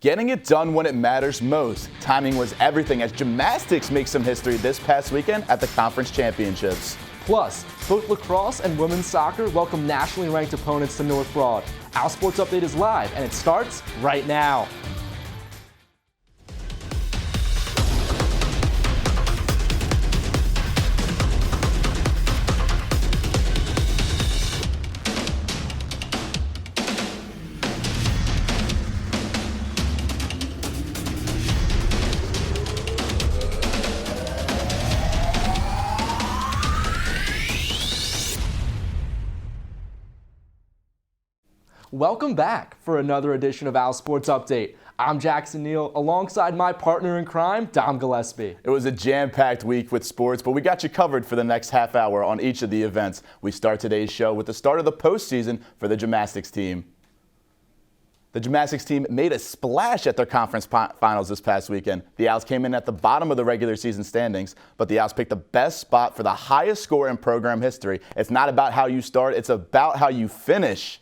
Getting it done when it matters most. Timing was everything as Gymnastics makes some history this past weekend at the conference championships. Plus, both lacrosse and women's soccer welcome nationally ranked opponents to North Broad. OwlSports Update is live and it starts right now. Welcome back for another edition of OwlSports Update. I'm Jackson Neal alongside my partner in crime, Dom Gillespie. It was a jam-packed week with sports, but we got you covered for the next half hour on each of the events. We start today's show with the start of the postseason for the Gymnastics team. The Gymnastics team made a splash at their conference finals this past weekend. The Owls came in at the bottom of the regular season standings, but the Owls picked the best spot for the highest score in program history. It's not about how you start, it's about how you finish.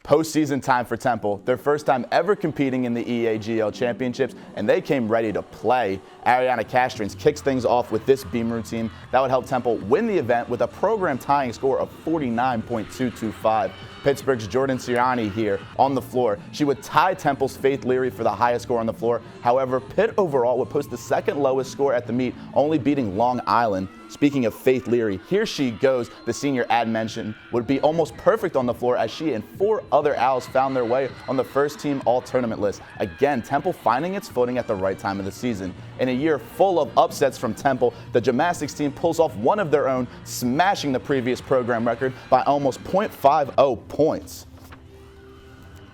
Postseason time for Temple, their first time ever competing in the EAGL championships, and they came ready to play. Ariana Castrins kicks things off with this beam routine that would help Temple win the event with a program tying score of 49.225. Pittsburgh's Jordan Sirianni here on the floor. She would tie Temple's Faith Leary for the highest score on the floor. However, Pitt overall would post the second lowest score at the meet, only beating Long Island. Speaking of Faith Leary, here she goes. The senior ad mentioned would be almost perfect on the floor as she and four other Owls found their way on the first team all-tournament list. Again, Temple finding its footing at the right time of the season. In a year full of upsets from Temple, the Gymnastics team pulls off one of their own, smashing the previous program record by almost 0.50 points.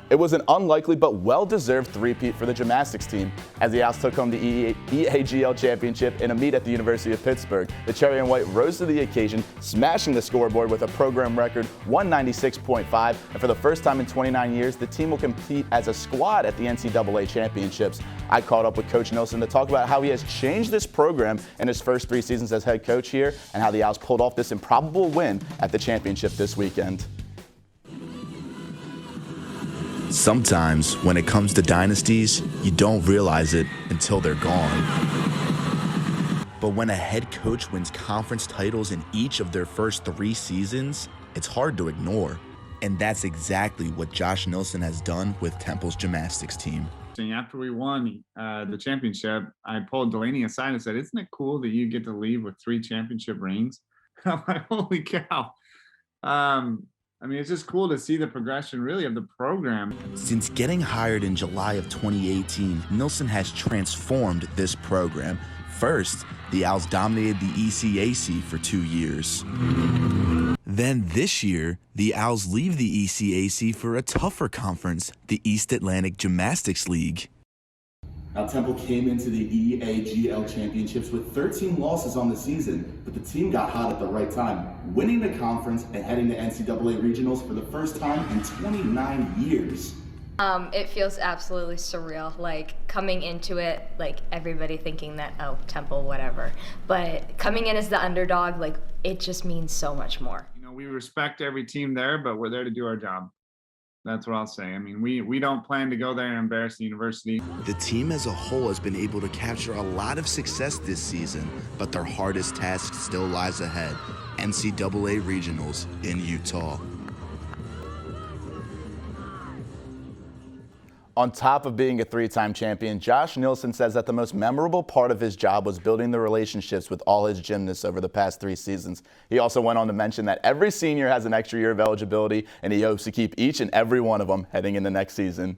It was an unlikely but well-deserved three-peat for the Gymnastics team as the Owls took home the EAGL championship in a meet at the University of Pittsburgh. The Cherry and White rose to the occasion, smashing the scoreboard with a program record 196.5, and for the first time in 29 years, the team will compete as a squad at the NCAA championships. I caught up with Coach Nilsson to talk about how he has changed this program in his first 3 seasons as head coach here, and how the Owls pulled off this improbable win at the championship this weekend. Sometimes, when it comes to dynasties, you don't realize it until they're gone. But when a head coach wins conference titles in each of their first 3 seasons, it's hard to ignore. And that's exactly what Josh Nilsson has done with Temple's Gymnastics team. After we won the championship, I pulled Delaney aside and said, "Isn't it cool that you get to leave with 3 championship rings?" I'm like, holy cow. I mean, it's just cool to see the progression, really, of the program. Since getting hired in July of 2018, Nilsson has transformed this program. First, the Owls dominated the ECAC for 2 years. Then this year, the Owls leave the ECAC for a tougher conference, the East Atlantic Gymnastics League. Now, Temple came into the EAGL championships with 13 losses on the season, but the team got hot at the right time, winning the conference and heading to NCAA Regionals for the first time in 29 years. It feels absolutely surreal, like coming into it, like everybody thinking that, oh, Temple, whatever. But coming in as the underdog, like it just means so much more. You know, we respect every team there, but we're there to do our job. That's what I'll say. I mean, we don't plan to go there and embarrass the university. The team as a whole has been able to capture a lot of success this season, but their hardest task still lies ahead: NCAA Regionals in Utah. On top of being a 3-time champion, Josh Nilsson says that the most memorable part of his job was building the relationships with all his gymnasts over the past 3 seasons. He also went on to mention that every senior has an extra year of eligibility, and he hopes to keep each and every one of them heading into next season.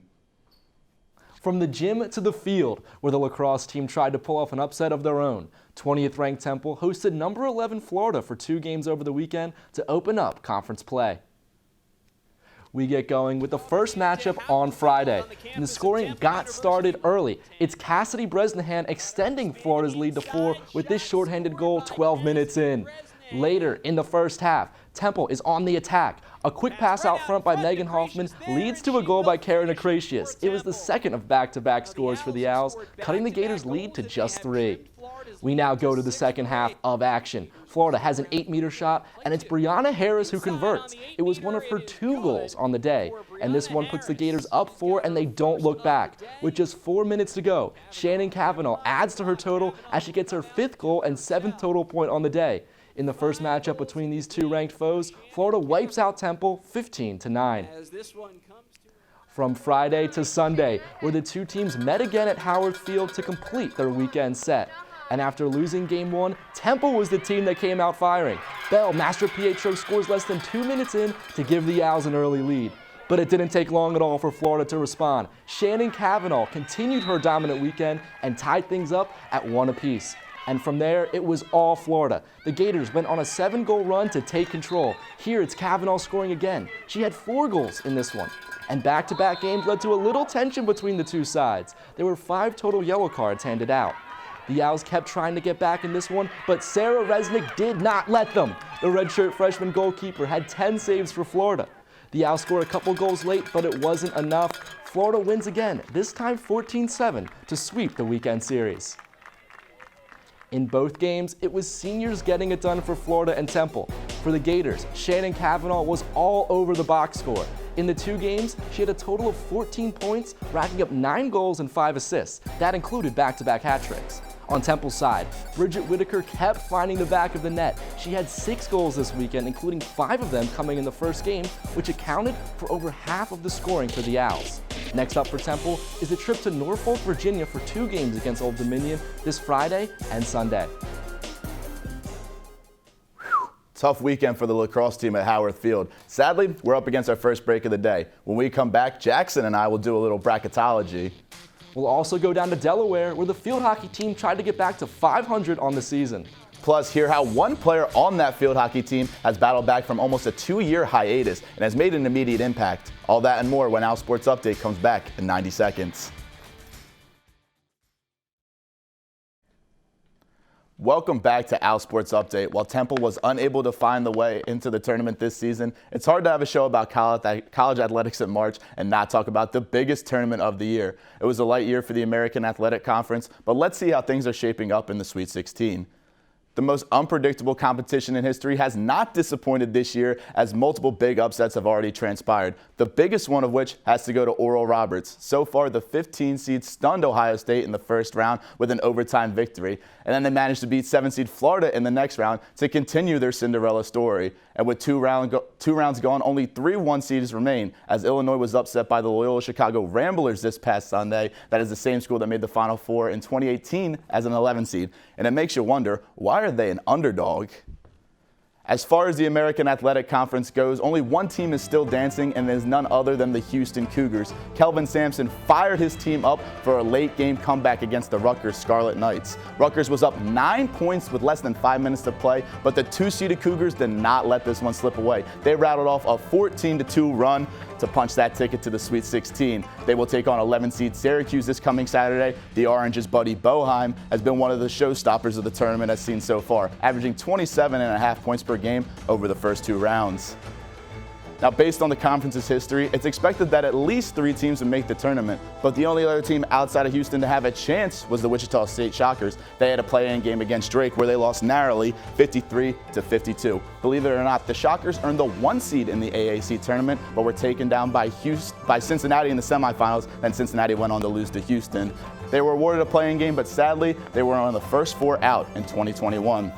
From the gym to the field, where the lacrosse team tried to pull off an upset of their own, 20th ranked Temple hosted number 11 Florida for 2 games over the weekend to open up conference play. We get going with the first matchup on Friday, and the scoring got started early. It's Cassidy Bresnahan extending Florida's lead to 4 with this shorthanded goal 12 minutes in. Later in the first half, Temple is on the attack. A quick pass out front by Megan Hoffman leads to a goal by Karen Akrasius. It was the second of back-to-back scores for the Owls, cutting the Gators' lead to just 3. We now go to the second half of action. Florida has an 8-meter shot, and it's Brianna Harris who converts. It was one of her 2 goals on the day, and this one puts the Gators up 4, and they don't look back. With just 4 minutes to go, Shannon Cavanaugh adds to her total as she gets her 5th goal and 7th total point on the day. In the first matchup between these 2 ranked foes, Florida wipes out Temple 15-9. From Friday to Sunday, where the 2 teams met again at Howard Field to complete their weekend set. And after losing Game 1, Temple was the team that came out firing. Belle Mastropietro scores less than 2 minutes in to give the Owls an early lead. But it didn't take long at all for Florida to respond. Shannon Cavanaugh continued her dominant weekend and tied things up at 1 apiece. And from there, it was all Florida. The Gators went on a 7-goal run to take control. Here, it's Cavanaugh scoring again. She had 4 goals in this one. And back-to-back games led to a little tension between the 2 sides. There were 5 total yellow cards handed out. The Owls kept trying to get back in this one, but Sarah Resnick did not let them. The redshirt freshman goalkeeper had 10 saves for Florida. The Owls scored a couple goals late, but it wasn't enough. Florida wins again, this time 14-7, to sweep the weekend series. In both games, it was seniors getting it done for Florida and Temple. For the Gators, Shannon Cavanaugh was all over the box score. In the 2 games, she had a total of 14 points, racking up 9 goals and 5 assists. That included back-to-back hat tricks. On Temple's side, Bridget Whitaker kept finding the back of the net. She had 6 goals this weekend, including 5 of them coming in the first game, which accounted for over half of the scoring for the Owls. Next up for Temple is a trip to Norfolk, Virginia for 2 games against Old Dominion this Friday and Sunday. Tough weekend for the lacrosse team at Howard Field. Sadly, we're up against our first break of the day. When we come back, Jackson and I will do a little bracketology. We'll also go down to Delaware, where the field hockey team tried to get back to 500 on the season. Plus, hear how one player on that field hockey team has battled back from almost a 2-year hiatus and has made an immediate impact. All that and more when OwlSports Update comes back in 90 seconds. Welcome back to OwlSports Update. While Temple was unable to find the way into the tournament this season, it's hard to have a show about college athletics in March and not talk about the biggest tournament of the year. It was a light year for the American Athletic Conference, but let's see how things are shaping up in the Sweet 16. The most unpredictable competition in history has not disappointed this year, as multiple big upsets have already transpired, the biggest one of which has to go to Oral Roberts. So far, the 15-seed stunned Ohio State in the first round with an overtime victory, and then they managed to beat 7-seed Florida in the next round to continue their Cinderella story. And with two rounds gone, only 3 1-seeds remain, as Illinois was upset by the Loyola Chicago Ramblers this past Sunday. That is the same school that made the Final Four in 2018 as an 11-seed. And it makes you wonder, why are they an underdog? As far as the American Athletic Conference goes, only one team is still dancing, and it is none other than the Houston Cougars. Kelvin Sampson fired his team up for a late-game comeback against the Rutgers Scarlet Knights. Rutgers was up 9 points with less than 5 minutes to play, but the 2-seeded Cougars did not let this one slip away. They rattled off a 14-2 run to punch that ticket to the Sweet 16. They will take on 11-seed Syracuse this coming Saturday. The Orange's Buddy Boeheim has been one of the showstoppers of the tournament as seen so far, averaging 27.5 points per game over the first 2 rounds. Now, based on the conference's history, it's expected that at least 3 teams would make the tournament, but the only other team outside of Houston to have a chance was the Wichita State Shockers. They had a play-in game against Drake where they lost narrowly 53-52. Believe it or not, the Shockers earned the 1 seed in the AAC tournament, but were taken down by Cincinnati in the semifinals, then Cincinnati went on to lose to Houston. They were awarded a play-in game, but sadly, they were one of the first 4 out in 2021.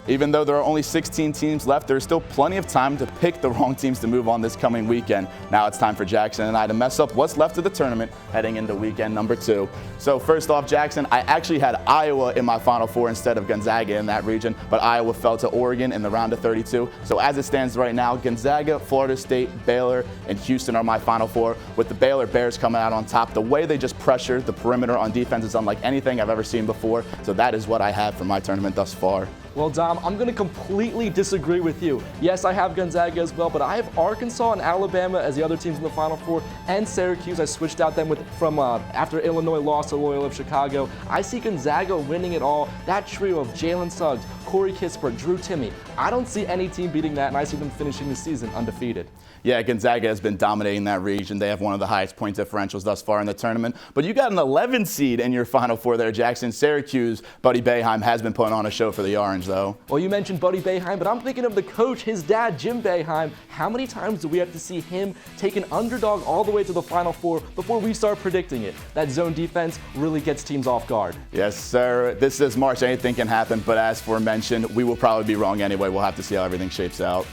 Even though there are only 16 teams left, there is still plenty of time to pick the wrong teams to move on this coming weekend. Now it's time for Jackson and I to mess up what's left of the tournament heading into weekend number 2. So first off, Jackson, I actually had Iowa in my Final Four instead of Gonzaga in that region, but Iowa fell to Oregon in the round of 32. So as it stands right now, Gonzaga, Florida State, Baylor, and Houston are my Final Four, with the Baylor Bears coming out on top. The way they just pressure the perimeter on defense is unlike anything I've ever seen before. So that is what I have for my tournament thus far. Well, Dom, I'm going to completely disagree with you. Yes, I have Gonzaga as well, but I have Arkansas and Alabama as the other teams in the Final Four, and Syracuse. I switched out them from after Illinois lost to Loyola of Chicago. I see Gonzaga winning it all. That trio of Jalen Suggs, Corey Kispert, Drew Timme. I don't see any team beating that, and I see them finishing the season undefeated. Yeah, Gonzaga has been dominating that region. They have one of the highest point differentials thus far in the tournament. But you got an 11 seed in your Final Four there, Jackson. Syracuse, Buddy Boeheim has been putting on a show for the Orange, though. Well, you mentioned Buddy Boeheim, but I'm thinking of the coach, his dad, Jim Boeheim. How many times do we have to see him take an underdog all the way to the Final Four before we start predicting it? That zone defense really gets teams off guard. Yes, sir. This is March. Anything can happen. But as aforementioned, we will probably be wrong anyway. We'll have to see how everything shapes out.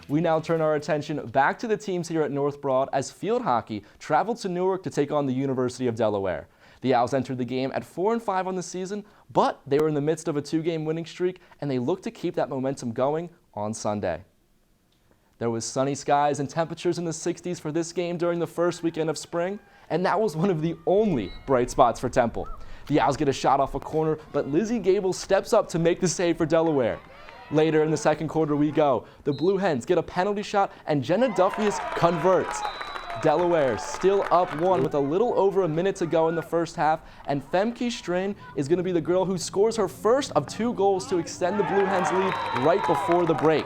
We now turn our attention back to the teams here at North Broad as field hockey traveled to Newark to take on the University of Delaware. The Owls entered the game at 4-5 on the season, but they were in the midst of a 2-game winning streak, and they look to keep that momentum going on Sunday. There was sunny skies and temperatures in the 60s for this game during the first weekend of spring, and that was one of the only bright spots for Temple. The Owls get a shot off a corner, but Lizzie Gable steps up to make the save for Delaware. Later in the second quarter we go. The Blue Hens get a penalty shot and Jenna Duffius converts. Delaware still up 1 with a little over a minute to go in the first half, and Femke Strain is going to be the girl who scores her first of 2 goals to extend the Blue Hens lead right before the break.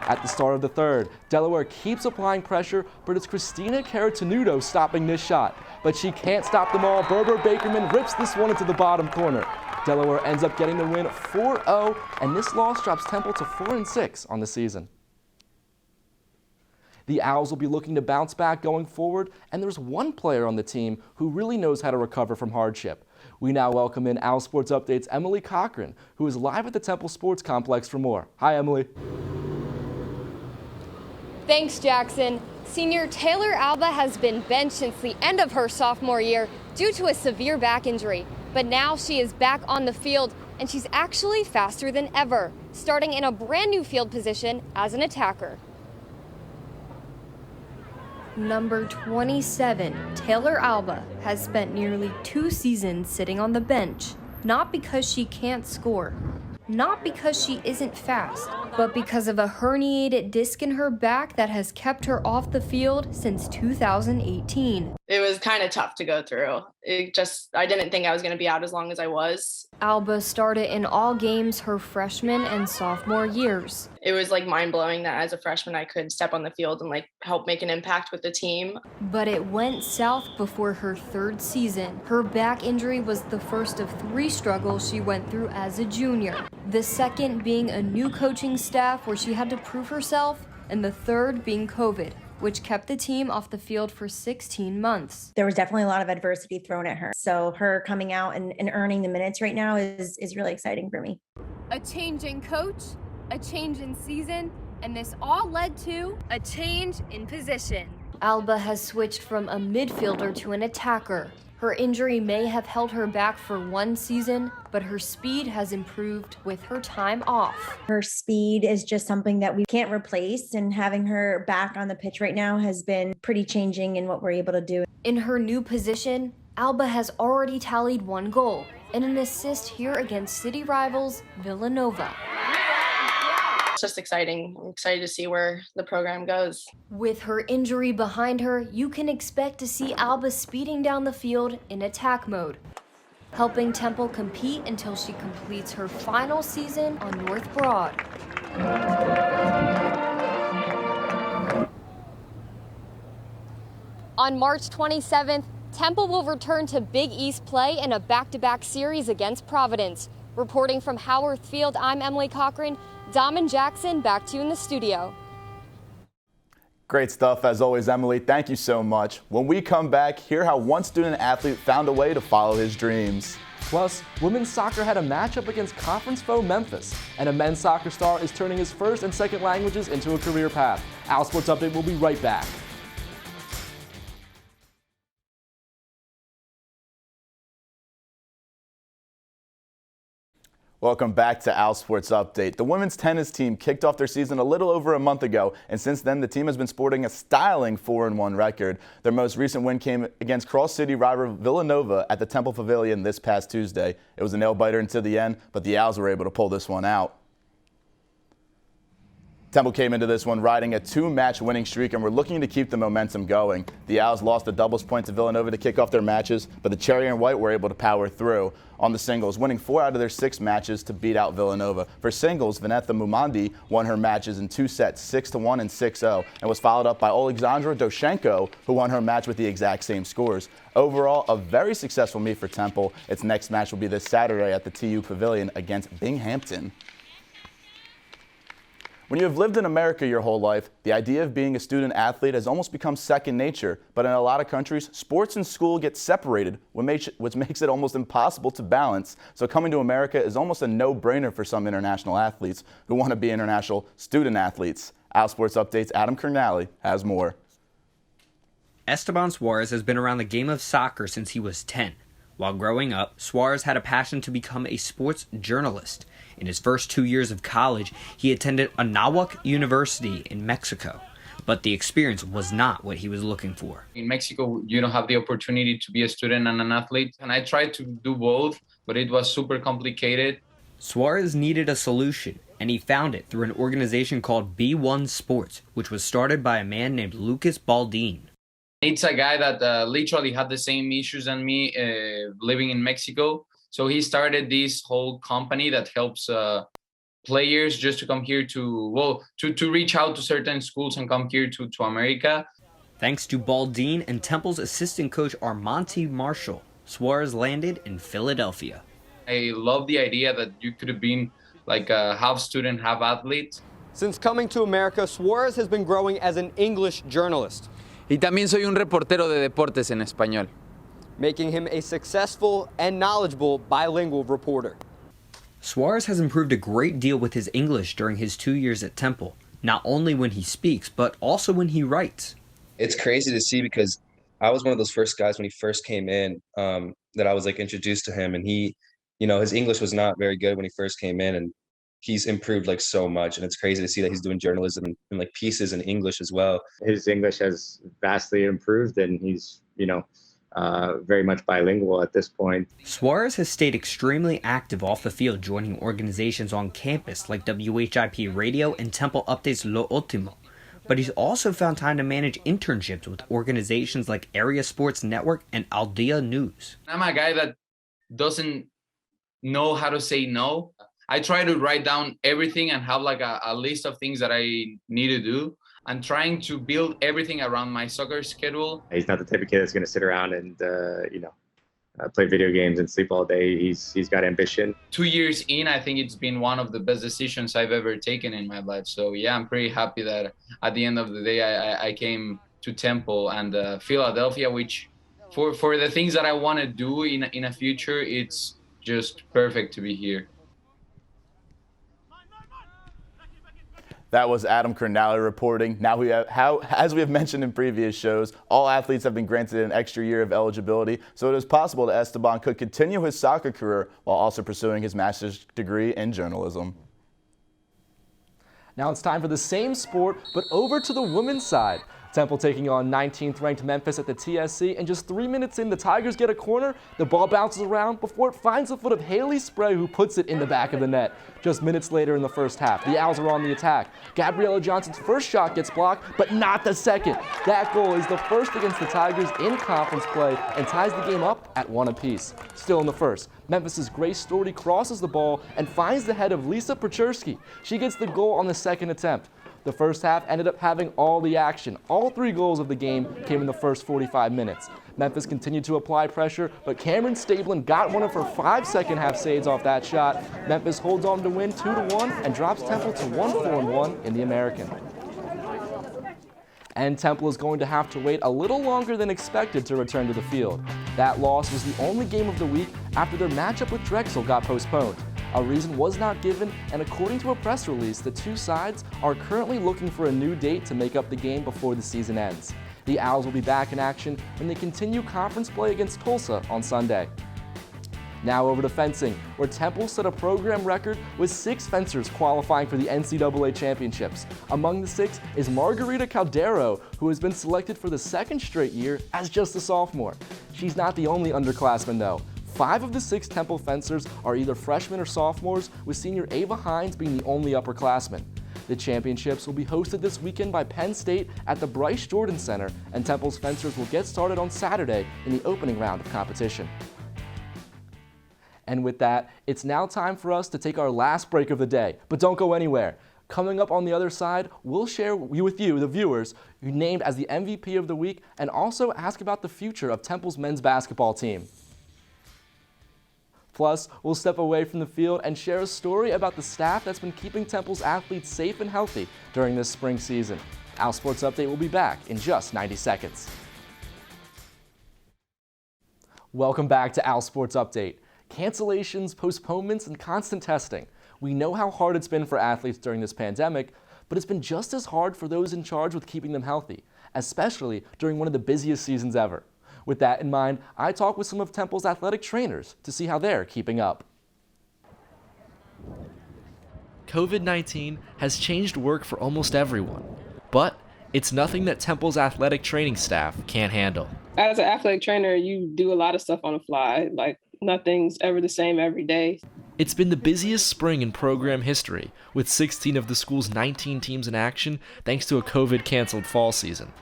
At the start of the third, Delaware keeps applying pressure, but it's Christina Caratanudo stopping this shot. But she can't stop them all. Berber Bakerman rips this one into the bottom corner. Delaware ends up getting the win 4-0, and this loss drops Temple to 4-6 on the season. The Owls will be looking to bounce back going forward, and there's one player on the team who really knows how to recover from hardship. We now welcome in OwlSports Update's Emily Cochran, who is live at the Temple Sports Complex for more. Hi, Emily. Thanks, Jackson. Senior Taylor Alba has been benched since the end of her sophomore year due to a severe back injury. But now she is back on the field, and she's actually faster than ever, starting in a brand new field position as an attacker. Number 27, Taylor Alba, has spent nearly 2 seasons sitting on the bench, not because she can't score, not because she isn't fast, but because of a herniated disc in her back that has kept her off the field since 2018. It was kind of tough to go through. I didn't think I was going to be out as long as I was. Alba started in all games her freshman and sophomore years. It was mind-blowing that as a freshman I could step on the field and help make an impact with the team. But it went south before her 3rd season. Her back injury was the first of 3 struggles she went through as a junior. The second being a new coaching staff where she had to prove herself, and the third being COVID, which kept the team off the field for 16 months. There was definitely a lot of adversity thrown at her. So her coming out and earning the minutes right now is really exciting for me. A change in coach, a change in season, and this all led to a change in position. Alba has switched from a midfielder to an attacker. Her injury may have held her back for 1 season, but her speed has improved with her time off. Her speed is just something that we can't replace, and having her back on the pitch right now has been pretty changing in what we're able to do. In her new position, Alba has already tallied 1 goal and an assist here against city rivals Villanova. It's just exciting. I'm excited to see where the program goes. With her injury behind her, you can expect to see Alba speeding down the field in attack mode, helping Temple compete until she completes her final season on North Broad. On March 27th, Temple will return to Big East play in a back-to-back series against Providence. Reporting from Howarth Field, I'm Emily Cochran. Dom and Jackson, back to you in the studio. Great stuff as always, Emily. Thank you so much. When we come back, hear how one student athlete found a way to follow his dreams. Plus, women's soccer had a matchup against conference foe Memphis, and a men's soccer star is turning his first and second languages into a career path. OwlSports Update will be right back. Welcome back to OwlSports Update. The women's tennis team kicked off their season a little over a month ago, and since then the team has been sporting a styling 4-1 record. Their most recent win came against Cross City rival Villanova at the Temple Pavilion this past Tuesday. It was a nail-biter until the end, but the Owls were able to pull this one out. Temple came into this one riding a 2-match winning streak and were looking to keep the momentum going. The Owls lost the doubles point to Villanova to kick off their matches, but the Cherry and White were able to power through on the singles, winning 4 out of their 6 matches to beat out Villanova. For singles, Vanessa Mumandi won her matches in 2 sets, 6-1 and 6-0, and was followed up by Alexandra Doshenko, who won her match with the exact same scores. Overall, a very successful meet for Temple. Its next match will be this Saturday at the TU Pavilion against Binghamton. When you have lived in America your whole life, the idea of being a student athlete has almost become second nature. But in a lot of countries, sports and school get separated, which makes it almost impossible to balance. So coming to America is almost a no-brainer for some international athletes who want to be international student athletes. OwlSports Updates' Adam Kernally has more. Esteban Suarez has been around the game of soccer since he was 10. While growing up, Suarez had a passion to become a sports journalist. In his first 2 years of college, he attended Ncaa University in Mexico, but the experience was not what he was looking for. In Mexico, you don't have the opportunity to be a student and an athlete, and I tried to do both, but it was super complicated. Suarez needed a solution, and he found it through an organization called B1 Sports, which was started by a man named Lucas Baldin. It's a guy that literally had the same issues as me living in Mexico. So he started this whole company that helps players just to come here to reach out to certain schools and come here to America. Thanks to Baldin and Temple's assistant coach Armonte Marshall, Suarez landed in Philadelphia. I love the idea that you could have been like a half student, half athlete. Since coming to America, Suarez has been growing as an English journalist. Y también soy un reportero de deportes en español, making him a successful and knowledgeable bilingual reporter. Suarez has improved a great deal with his English during his 2 years at Temple, not only when he speaks, but also when he writes. It's crazy to see because I was one of those first guys when he first came in that I was like introduced to him, and he, his English was not very good when he first came in, and he's improved like so much, and it's crazy to see that he's doing journalism and like pieces in English as well. His English has vastly improved, and he's, very much bilingual at this point. Suarez has stayed extremely active off the field, joining organizations on campus like WHIP Radio and Temple Updates Lo Ultimo. But he's also found time to manage internships with organizations like Area Sports Network and Aldea News. I'm a guy that doesn't know how to say no. I try to write down everything and have like a list of things that I need to do. I'm trying to build everything around my soccer schedule. He's not the type of kid that's going to sit around and, play video games and sleep all day. He's got ambition. 2 years in, I think it's been one of the best decisions I've ever taken in my life. So yeah, I'm pretty happy that at the end of the day, I came to Temple and Philadelphia, which for the things that I want to do in a future, it's just perfect to be here. That was Adam Kernally reporting. Now as we have mentioned in previous shows, all athletes have been granted an extra year of eligibility, so it is possible that Esteban could continue his soccer career while also pursuing his master's degree in journalism. Now it's time for the same sport, but over to the women's side. Temple taking on 19th ranked Memphis at the TSC, and just 3 minutes in, the Tigers get a corner, the ball bounces around before it finds the foot of Haley Spray, who puts it in the back of the net. Just minutes later in the first half, the Owls are on the attack. Gabriella Johnson's first shot gets blocked, but not the second. That goal is the first against the Tigers in conference play and ties the game up at 1 apiece. Still in the first, Memphis' Grace Storty crosses the ball and finds the head of Lisa Perchersky. She gets the goal on the second attempt. The first half ended up having all the action. All 3 goals of the game came in the first 45 minutes. Memphis continued to apply pressure, but Cameron Stablen got one of her 5 second-half saves off that shot. Memphis holds on to win 2-1 and drops Temple to 1-4-1 in the American. And Temple is going to have to wait a little longer than expected to return to the field. That loss was the only game of the week after their matchup with Drexel got postponed. A reason was not given, and according to a press release, the 2 sides are currently looking for a new date to make up the game before the season ends. The Owls will be back in action when they continue conference play against Tulsa on Sunday. Now over to fencing, where Temple set a program record with 6 fencers qualifying for the NCAA championships. Among the 6 is Margarita Caldero, who has been selected for the 2nd straight year as just a sophomore. She's not the only underclassman though. 5 of the 6 Temple fencers are either freshmen or sophomores, with senior Ava Hines being the only upperclassman. The championships will be hosted this weekend by Penn State at the Bryce Jordan Center, and Temple's fencers will get started on Saturday in the opening round of competition. And with that, it's now time for us to take our last break of the day, but don't go anywhere. Coming up on the other side, we'll share with you, the viewers, who named as the MVP of the week, and also ask about the future of Temple's men's basketball team. Plus, we'll step away from the field and share a story about the staff that's been keeping Temple's athletes safe and healthy during this spring season. OwlSports Update will be back in just 90 seconds. Welcome back to OwlSports Update. Cancellations, postponements, and constant testing. We know how hard it's been for athletes during this pandemic, but it's been just as hard for those in charge with keeping them healthy, especially during one of the busiest seasons ever. With that in mind, I talked with some of Temple's athletic trainers to see how they're keeping up. COVID-19 has changed work for almost everyone, but it's nothing that Temple's athletic training staff can't handle. As an athletic trainer, you do a lot of stuff on the fly, like nothing's ever the same every day. It's been the busiest spring in program history, with 16 of the school's 19 teams in action thanks to a COVID-canceled fall season.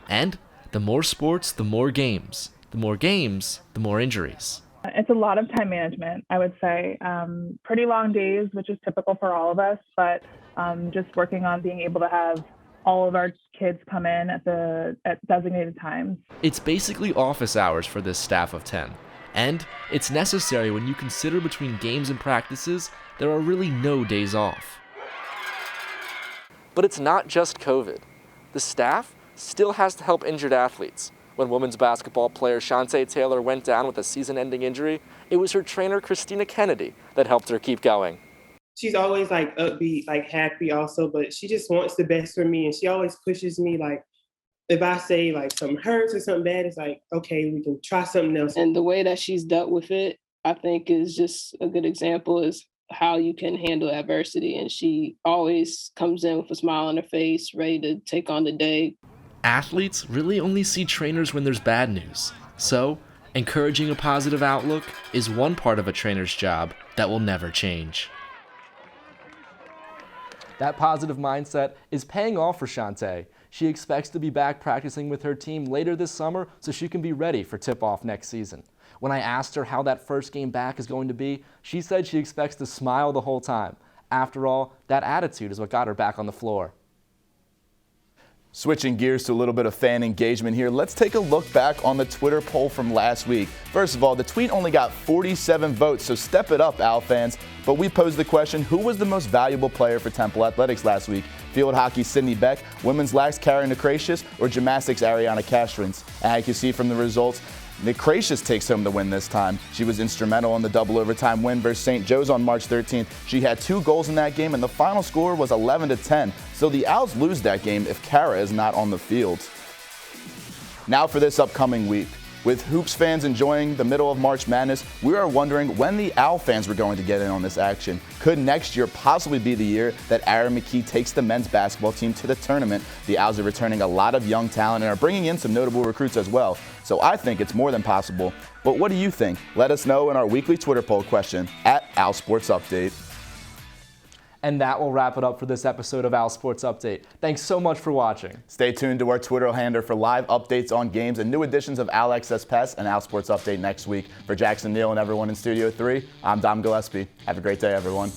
And the more sports, the more games. The more games, the more injuries. It's a lot of time management, I would say. Pretty long days, which is typical for all of us, but just working on being able to have all of our kids come in at designated times. It's basically office hours for this staff of 10. And it's necessary when you consider between games and practices, there are really no days off. But it's not just COVID. The staff still has to help injured athletes. When women's basketball player Shantae Taylor went down with a season-ending injury, it was her trainer Christina Kennedy that helped her keep going. She's always like upbeat, like happy also, but she just wants the best for me, and she always pushes me. Like if I say like something hurts or something bad, it's like, okay, we can try something else. And the way that she's dealt with it, I think is just a good example is how you can handle adversity. And she always comes in with a smile on her face, ready to take on the day. Athletes really only see trainers when there's bad news. So, encouraging a positive outlook is one part of a trainer's job that will never change. That positive mindset is paying off for Shantae. She expects to be back practicing with her team later this summer so she can be ready for tip-off next season. When I asked her how that first game back is going to be, she said she expects to smile the whole time. After all, that attitude is what got her back on the floor. Switching gears to a little bit of fan engagement here, let's take a look back on the Twitter poll from last week. First of all, the tweet only got 47 votes, so step it up, Owl fans. But we posed the question, who was the most valuable player for Temple Athletics last week? Field hockey, Sydney Beck, women's lax, Ncaa, or gymnastics, Ncaa. And you can see from the results, Ncaa takes home the win this time. She was instrumental in the double overtime win versus St. Joe's on March 13th. She had 2 goals in that game, and the final score was 11-10. So the Owls lose that game if Ncaa is not on the field. Now for this upcoming week. With Hoops fans enjoying the middle of March Madness, we are wondering when the Owl fans were going to get in on this action. Could next year possibly be the year that Aaron McKee takes the men's basketball team to the tournament? The Owls are returning a lot of young talent and are bringing in some notable recruits as well. So I think it's more than possible. But what do you think? Let us know in our weekly Twitter poll question at OwlSportsUpdate. And that will wrap it up for this episode of OwlSports Update. Thanks so much for watching. Stay tuned to our Twitter handle for live updates on games and new editions of Owl Access Pass and OwlSports Update next week. For Jackson Neal and everyone in Studio 3, I'm Dom Gillespie. Have a great day, everyone.